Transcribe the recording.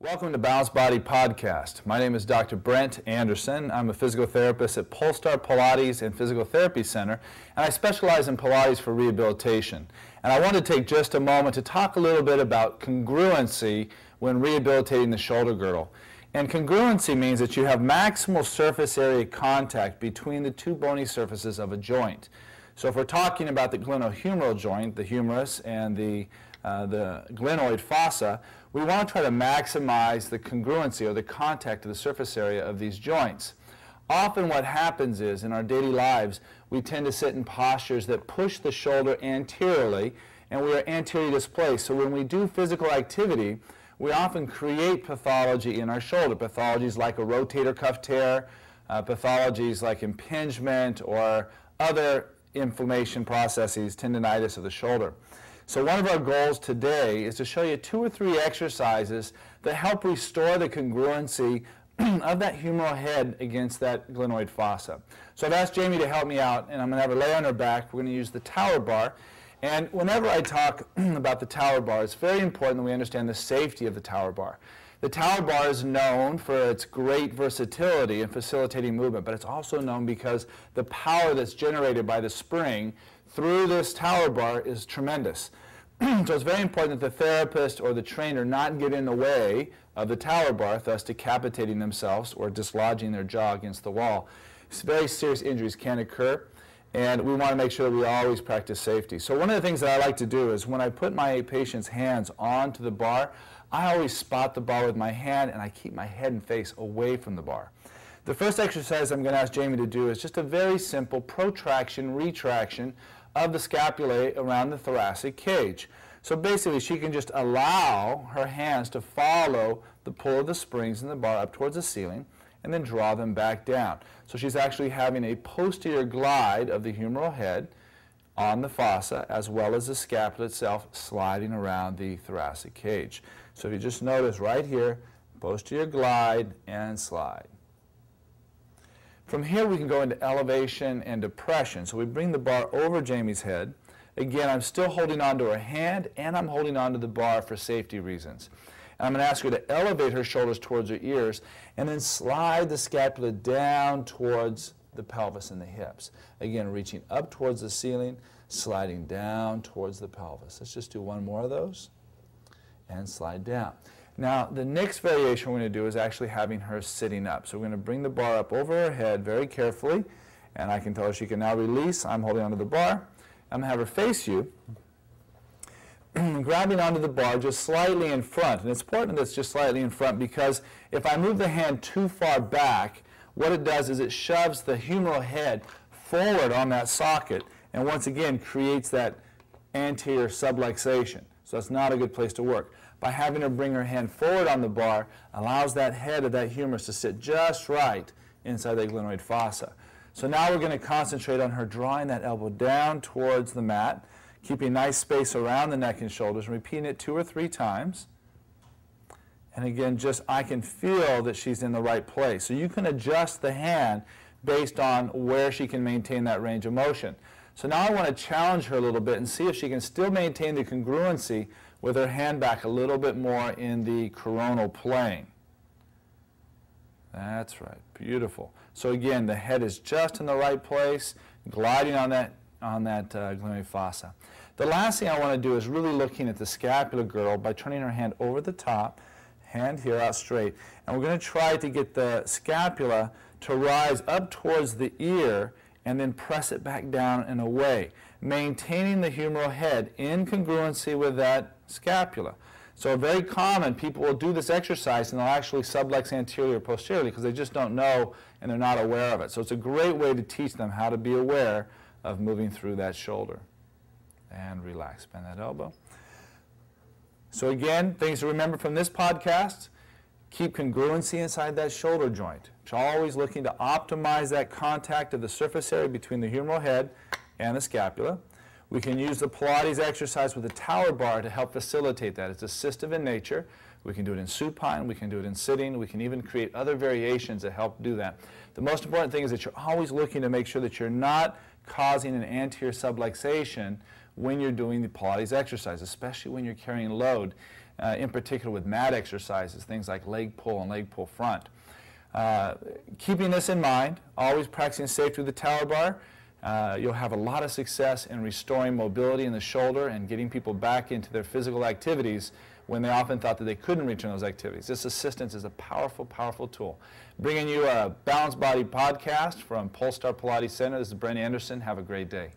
Welcome to Balanced Body Podcast. My name is Dr. Brent Anderson. I'm a physical therapist at Polestar Pilates and Physical Therapy Center, and I specialize in Pilates for rehabilitation. And I want to take just a moment to talk a little bit about congruency when rehabilitating the shoulder girdle. And congruency means that you have maximal surface area contact between the two bony surfaces of a joint. So if we're talking about the glenohumeral joint, the humerus, and the glenoid fossa, we want to try to maximize the congruency or the contact of the surface area of these joints. Often what happens is in our daily lives we tend to sit in postures that push the shoulder anteriorly, and we are anteriorly displaced. So when we do physical activity, we often create pathology in our shoulder, pathologies like a rotator cuff tear, pathologies like impingement or other inflammation processes, tendinitis of the shoulder. So one of our goals today is to show you 2 or 3 exercises that help restore the congruency of that humeral head against that glenoid fossa. So I've asked Jamie to help me out, and I'm going to have her lay on her back. We're going to use the tower bar. And whenever I talk about the tower bar, it's very important that we understand the safety of the tower bar. The tower bar is known for its great versatility in facilitating movement, but it's also known because the power that's generated by the spring through this tower bar is tremendous. So it's very important that the therapist or the trainer not get in the way of the tower bar, thus decapitating themselves or dislodging their jaw against the wall. Very serious injuries can occur, and we want to make sure that we always practice safety. So one of the things that I like to do is when I put my patient's hands onto the bar, I always spot the bar with my hand, and I keep my head and face away from the bar. The first exercise I'm going to ask Jamie to do is just a very simple protraction, retraction of the scapulae around the thoracic cage. So basically she can just allow her hands to follow the pull of the springs in the bar up towards the ceiling and then draw them back down. So she's actually having a posterior glide of the humeral head on the fossa as well as the scapula itself sliding around the thoracic cage. So if you just notice right here, posterior glide and slide. From here we can go into elevation and depression. So we bring the bar over Jamie's head. Again, I'm still holding onto her hand and I'm holding onto the bar for safety reasons. And I'm going to ask her to elevate her shoulders towards her ears and then slide the scapula down towards the pelvis and the hips. Again, reaching up towards the ceiling, sliding down towards the pelvis. Let's just do one more of those and slide down. Now, the next variation we're going to do is actually having her sitting up. So we're going to bring the bar up over her head very carefully, and I can tell her she can now release. I'm holding onto the bar. I'm going to have her face you, grabbing onto the bar just slightly in front. And it's important that it's just slightly in front because if I move the hand too far back, what it does is it shoves the humeral head forward on that socket and once again creates that anterior subluxation. So that's not a good place to work. By having her bring her hand forward on the bar allows that head of that humerus to sit just right inside the glenoid fossa. So now we're going to concentrate on her drawing that elbow down towards the mat, keeping nice space around the neck and shoulders, and repeating it 2 or 3 times. And again, just I can feel that she's in the right place. So you can adjust the hand based on where she can maintain that range of motion. So now I want to challenge her a little bit and see if she can still maintain the congruency with her hand back a little bit more in the coronal plane. That's right, beautiful. So again, the head is just in the right place, gliding on that glenoid fossa. The last thing I want to do is really looking at the scapular girdle by turning her hand over the top, hand here out straight, and we're going to try to get the scapula to rise up towards the ear and then press it back down and away, maintaining the humeral head in congruency with that scapula. So very common, people will do this exercise and they'll actually sublux anteriorly or posteriorly because they just don't know and they're not aware of it. So it's a great way to teach them how to be aware of moving through that shoulder. And relax, bend that elbow. So again, things to remember from this podcast: keep congruency inside that shoulder joint. Always looking to optimize that contact of the surface area between the humeral head and the scapula. We can use the Pilates exercise with the tower bar to help facilitate that. It's assistive in nature. We can do it in supine, we can do it in sitting, we can even create other variations that help do that. The most important thing is that you're always looking to make sure that you're not causing an anterior subluxation when you're doing the Pilates exercise, especially when you're carrying load, in particular with mat exercises, things like leg pull and leg pull front. Keeping this in mind, always practicing safety with the tower bar, you'll have a lot of success in restoring mobility in the shoulder and getting people back into their physical activities when they often thought that they couldn't return those activities. This assistance is a powerful, powerful tool. Bringing you a Balanced Body podcast from Polestar Pilates Center. This is Brent Anderson. Have a great day.